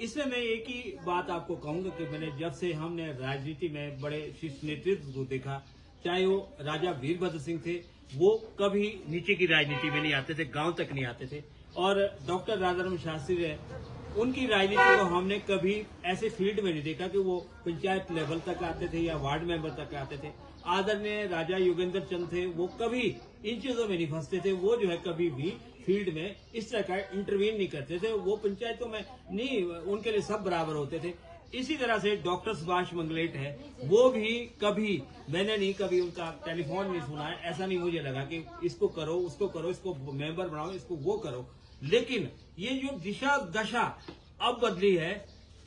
इसमें मैं एक ही बात आपको कहूंगा कि मैंने जब से हमने राजनीति में बड़े शीर्ष नेतृत्व को देखा, चाहे वो राजा वीरभद्र सिंह थे, वो कभी नीचे की राजनीति में नहीं आते थे, गांव तक नहीं आते थे। और डॉक्टर राजाराम शास्त्री है, उनकी राजनीति को हमने कभी ऐसे फील्ड में नहीं देखा कि वो पंचायत लेवल तक आते थे या वार्ड मेंबर तक आते थे। आदरणीय राजा योगेंद्र चंद थे, वो कभी इन चीजों में नहीं फंसते थे। वो जो है कभी भी फील्ड में इस तरह का इंटरवीन नहीं करते थे। वो पंचायतों में नहीं, उनके लिए सब बराबर होते थे। इसी तरह से डॉक्टर सुभाष मंगलेट है, वो भी कभी मैंने नहीं कभी उनका टेलीफोन नहीं सुना है। ऐसा नहीं मुझे लगा कि इसको करो, उसको करो, इसको मेंबर बनाओ, इसको वो करो। लेकिन ये जो दिशा दशा अब बदली है,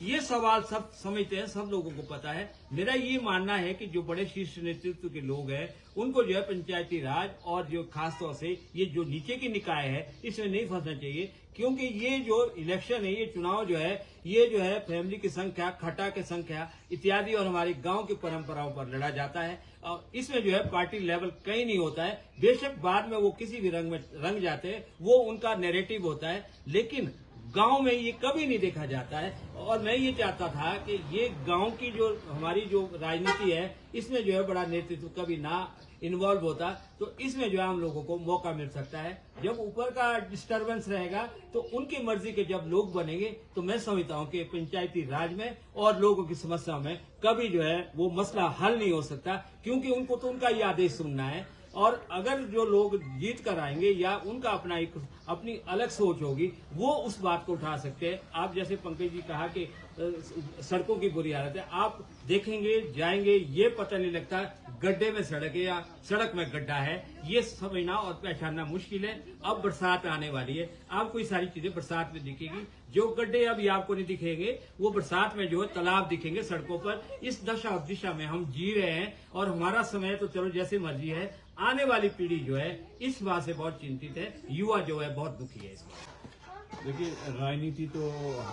ये सवाल सब समझते हैं, सब लोगों को पता है। मेरा ये मानना है कि जो बड़े शीर्ष नेतृत्व के लोग हैं, उनको जो है पंचायती राज और जो खासतौर से ये जो नीचे की निकाय है, इसमें नहीं फंसना चाहिए। क्योंकि ये जो इलेक्शन है, ये चुनाव जो है, ये जो है फैमिली की संख्या, खटा की संख्या इत्यादि और हमारी गांव की परंपराओं पर लड़ा जाता है। और इसमें जो है पार्टी लेवल कहीं नहीं होता है। बेशक बाद में वो किसी भी रंग में रंग जाते हैं, वो उनका नैरेटिव होता है, लेकिन गांव में ये कभी नहीं देखा जाता है। और मैं ये चाहता था कि ये गांव की जो हमारी जो राजनीति है, इसमें जो है बड़ा नेतृत्व कभी ना इन्वॉल्व होता, तो इसमें जो है हम लोगों को मौका मिल सकता है। जब ऊपर का डिस्टर्बेंस रहेगा, तो उनकी मर्जी के जब लोग बनेंगे, तो मैं समझता हूं कि पंचायती राज में और लोगों की समस्याओं में कभी जो है वो मसला हल नहीं हो सकता, क्योंकि उनको तो उनका ही आदेश सुनना है। और अगर जो लोग जीत कर आएंगे या उनका अपना एक अपनी अलग सोच होगी, वो उस बात को उठा सकते हैं। आप जैसे पंकज जी कहा कि सड़कों की बुरी हालत है, आप देखेंगे जाएंगे, ये पता नहीं लगता गड्ढे में सड़क है या सड़क में गड्ढा है, ये समझना और पहचानना मुश्किल है। अब बरसात आने वाली है, आपको ये सारी चीजें बरसात में दिखेगी। जो गड्ढे अभी आपको नहीं दिखेंगे, वो बरसात में जो है तालाब दिखेंगे सड़कों पर। इस दशा और दिशा में हम जी रहे हैं, और हमारा समय तो चलो जैसे मर्जी है। आने वाली पीढ़ी जो है इस बात से बहुत चिंतित है, युवा जो है बहुत दुखी है इस बात। देखिए, राजनीति तो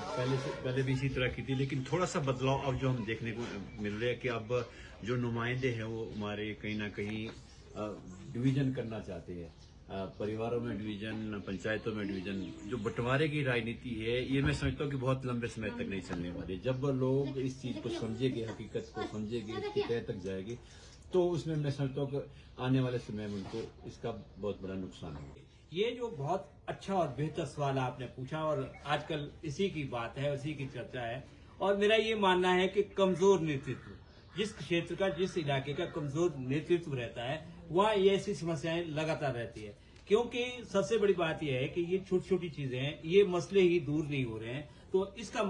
पहले भी इसी तरह की थी, लेकिन थोड़ा सा बदलाव अब जो हम देखने को मिल रहा है कि अब जो नुमाइंदे हैं वो हमारे कहीं ना कहीं डिवीजन करना चाहते हैं। परिवारों में डिवीजन, पंचायतों में डिवीजन, जो बंटवारे की राजनीति है, ये मैं समझता हूँ कि बहुत लंबे समय तक नहीं चलने वाली। जब लोग इस चीज को समझेंगे, हकीकत को समझेंगे, इसकी तह तक जाएगी, तो उसमें मैं समझता हूँ कि आने वाले समय में उनको इसका बहुत बड़ा नुकसान होगा। ये जो बहुत अच्छा और बेहतर सवाल आपने पूछा, और आजकल इसी की बात है, इसी की चर्चा है। और मेरा ये मानना है कि कमजोर नेतृत्व, जिस क्षेत्र का, जिस इलाके का कमजोर नेतृत्व रहता है, वहाँ ये ऐसी समस्याएं लगातार रहती है। क्योंकि सबसे बड़ी बात यह है कि ये छोटी छोटी चीजें हैं, ये मसले ही दूर नहीं हो रहे हैं। तो इसका